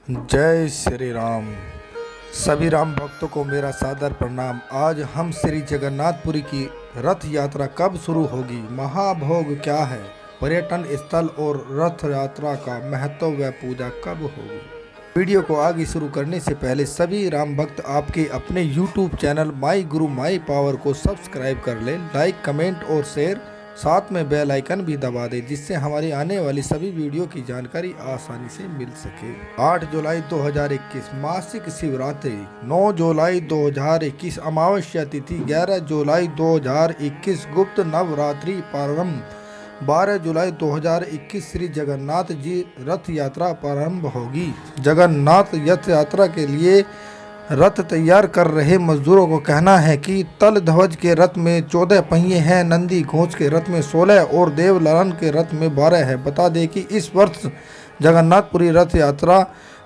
जय श्री राम। सभी राम भक्तों को मेरा सादर प्रणाम। आज हम श्री जगन्नाथपुरी की रथ यात्रा कब शुरू होगी, महाभोग क्या है, पर्यटन स्थल और रथ यात्रा का महत्व व पूजा कब होगी। वीडियो को आगे शुरू करने से पहले सभी राम भक्त आपके अपने YouTube channel my Guru my power को सब्सक्राइब कर लें, लाइक कमेंट और शेयर, साथ में बेल आइकन भी दबा दें जिससे हमारी आने वाली सभी वीडियो की जानकारी आसानी से मिल सके। 8 जुलाई 2021 मासिक शिवरात्रि, 9 जुलाई 2021 अमावस्या तिथि, 11 जुलाई 2021 गुप्त नवरात्रि प्रारंभ, 12 जुलाई 2021 श्री जगन्नाथ जी रथ यात्रा प्रारंभ होगी। जगन्नाथ रथ यात्रा के लिए रथ तैयार कर रहे मजदूरों को कहना है कि तल ध्वज के रथ में 14 पहिए हैं, नंदी घोष के रथ में 16 और देवललन के रथ में 12 है। बता दें कि इस वर्ष जगन्नाथपुरी रथ यात्रा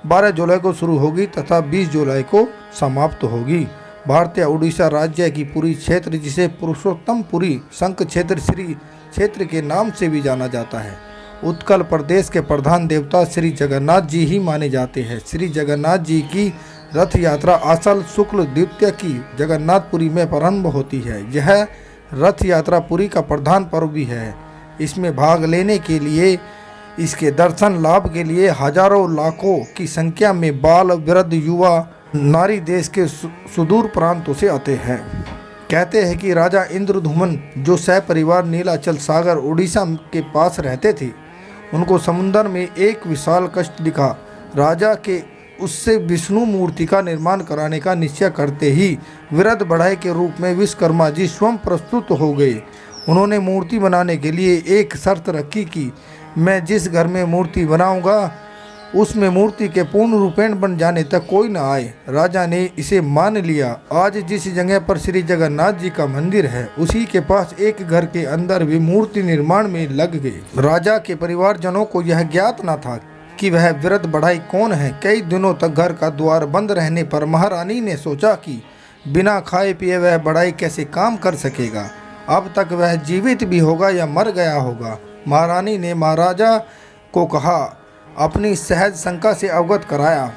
12 जुलाई को शुरू होगी तथा 20 जुलाई को समाप्त होगी। भारतीय उड़ीसा राज्य की पुरी क्षेत्र, जिसे पुरुषोत्तमपुरी शंख क्षेत्र श्री क्षेत्र के नाम से भी जाना जाता है, उत्कल प्रदेश के प्रधान देवता श्री जगन्नाथ जी ही माने जाते हैं। श्री जगन्नाथ जी की रथ यात्रा आषाढ़ शुक्ल द्वितीया की जगन्नाथपुरी में प्रारंभ होती है। यह रथ यात्रा पुरी का प्रधान पर्व भी है। इसमें भाग लेने के लिए, इसके दर्शन लाभ के लिए हजारों लाखों की संख्या में बाल, वृद्ध, युवा, नारी देश के सुदूर प्रांतों से आते हैं। कहते हैं कि राजा इंद्रधुमन जो सपरिवार नीलाचल सागर उड़ीसा के पास रहते थे, उनको समुद्र में एक विशाल कष्ट दिखा। राजा के उससे विष्णु मूर्ति का निर्माण कराने का निश्चय करते ही वृद्ध बढ़ाई के रूप में विश्वकर्मा जी स्वयं प्रस्तुत हो गए। उन्होंने मूर्ति बनाने के लिए एक शर्त रखी कि मैं जिस घर में मूर्ति बनाऊंगा उसमें मूर्ति के पूर्ण रूपेण बन जाने तक कोई न आए। राजा ने इसे मान लिया। आज जिस जगह पर श्री जगन्नाथ जी का मंदिर है, उसी के पास एक घर के अंदर भी मूर्ति निर्माण में लग गए। राजा के परिवारजनों को यह ज्ञात न था कि वह वृद्ध बढ़ाई कौन है। कई दिनों तक घर का द्वार बंद रहने पर महारानी ने सोचा कि बिना खाए पिए वह बढ़ाई कैसे काम कर सकेगा। अब तक वह जीवित भी होगा या मर गया होगा। महारानी ने महाराजा को कहा, अपनी सहज शंका से अवगत कराया।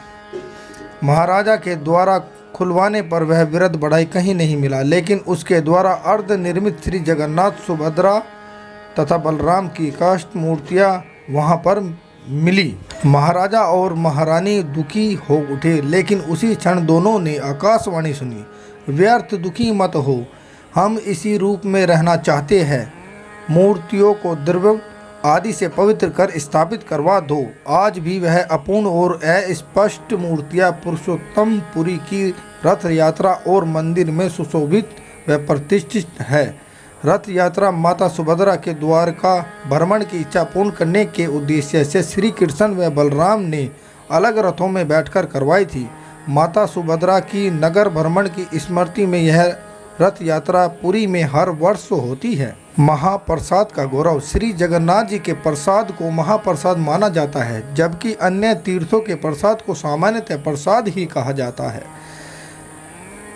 महाराजा के द्वारा खुलवाने पर वह वृद्ध बढ़ाई कहीं नहीं मिला, लेकिन उसके द्वारा अर्ध निर्मित श्री जगन्नाथ, सुभद्रा तथा बलराम की काष्ठ मूर्तियाँ वहाँ पर मिली। महाराजा और महारानी दुखी हो उठे, लेकिन उसी क्षण दोनों ने आकाशवाणी सुनी, व्यर्थ दुखी मत हो, हम इसी रूप में रहना चाहते हैं। मूर्तियों को द्रव्य आदि से पवित्र कर स्थापित करवा दो। आज भी वह अपूर्ण और अस्पष्ट मूर्तियाँ पुरुषोत्तमपुरी की रथ यात्रा और मंदिर में सुशोभित व प्रतिष्ठित है। रथ यात्रा माता सुभद्रा के द्वारका भ्रमण की इच्छा पूर्ण करने के उद्देश्य से श्री कृष्ण व बलराम ने अलग रथों में बैठकर करवाई थी। माता सुभद्रा की नगर भ्रमण की स्मृति में यह रथ यात्रा पुरी में हर वर्ष होती है। महाप्रसाद का गौरव, श्री जगन्नाथ जी के प्रसाद को महाप्रसाद माना जाता है, जबकि अन्य तीर्थों के प्रसाद को सामान्यतः प्रसाद ही कहा जाता है।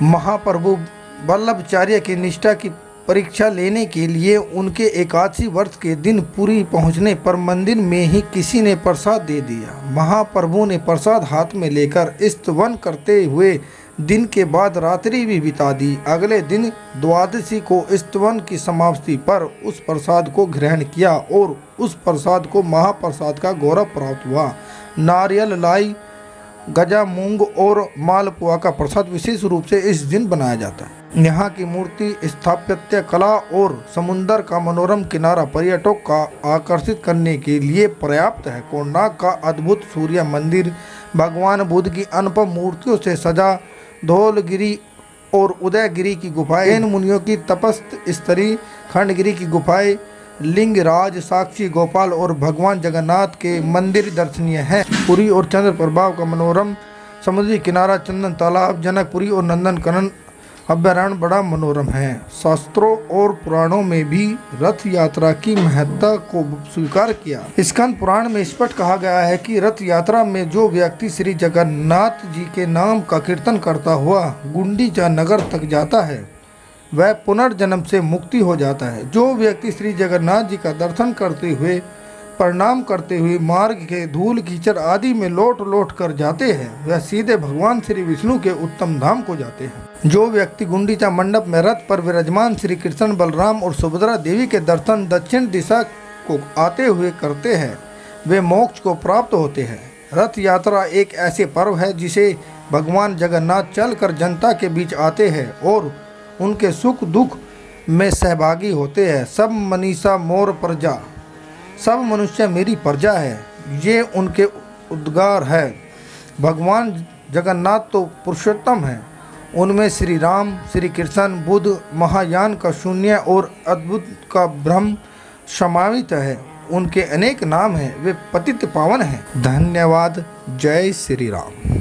महाप्रभु वल्लभाचार्य की निष्ठा की परीक्षा लेने के लिए उनके 81 वर्ष के दिन पुरी पहुंचने पर मंदिर में ही किसी ने प्रसाद दे दिया। महाप्रभु ने प्रसाद हाथ में लेकर स्तवन करते हुए दिन के बाद रात्रि भी बिता दी। अगले दिन द्वादशी को स्तवन की समाप्ति पर उस प्रसाद को ग्रहण किया और उस प्रसाद को महाप्रसाद का गौरव प्राप्त हुआ। नारियल, लाई, गजा, मूंग और मालपुआ का प्रसाद विशेष रूप से इस दिन बनाया जाता है। यहाँ की मूर्ति स्थापत्य कला और समुद्र का मनोरम किनारा पर्यटकों का आकर्षित करने के लिए पर्याप्त है। कोणार्क का अद्भुत सूर्य मंदिर, भगवान बुद्ध की अनुपम मूर्तियों से सजा धौलगिरी और उदयगिरी की गुफाएं, जैन मुनियों की तपस्थ स्थली खंडगिरी की गुफाएं, लिंगराज, साक्षी गोपाल और भगवान जगन्नाथ के मंदिर दर्शनीय हैं। पुरी और चंद्र प्रभाव का मनोरम समुद्री किनारा, चंदन तालाब, जनकपुरी और नंदनकानन अभयारण्य बड़ा मनोरम है। शास्त्रों और पुराणों में भी रथ यात्रा की महत्ता को स्वीकार किया। स्कंद पुराण में स्पष्ट कहा गया है कि रथ यात्रा में जो व्यक्ति श्री जगन्नाथ जी के नाम का कीर्तन करता हुआ गुंडीचा नगर तक जाता है, वह पुनर्जन्म से मुक्ति हो जाता है। जो व्यक्ति श्री जगन्नाथ जी का दर्शन करते हुए प्रणाम करते हुए मार्ग के धूल कीचड़ आदि में लौट लौट कर जाते हैं, वह सीधे भगवान श्री विष्णु के उत्तम धाम को जाते हैं। जो व्यक्ति गुंडीचा मंडप में रथ पर विराजमान श्री कृष्ण, बलराम और सुभद्रा देवी के दर्शन दक्षिण दिशा को आते हुए करते हैं, वे मोक्ष को प्राप्त होते हैं। रथ यात्रा एक ऐसे पर्व है जिसे भगवान जगन्नाथ चलकर जनता के बीच आते हैं और उनके सुख दुख में सहभागी होते हैं। सब मनीषा मोर प्रजा, सब मनुष्य मेरी प्रजा है, ये उनके उद्गार है। भगवान जगन्नाथ तो पुरुषोत्तम हैं, उनमें श्री राम, श्री कृष्ण, बुद्ध, महायान का शून्य और अद्भुत का ब्रह्म समावित है। उनके अनेक नाम हैं, वे पतित पावन हैं। धन्यवाद। जय श्री राम।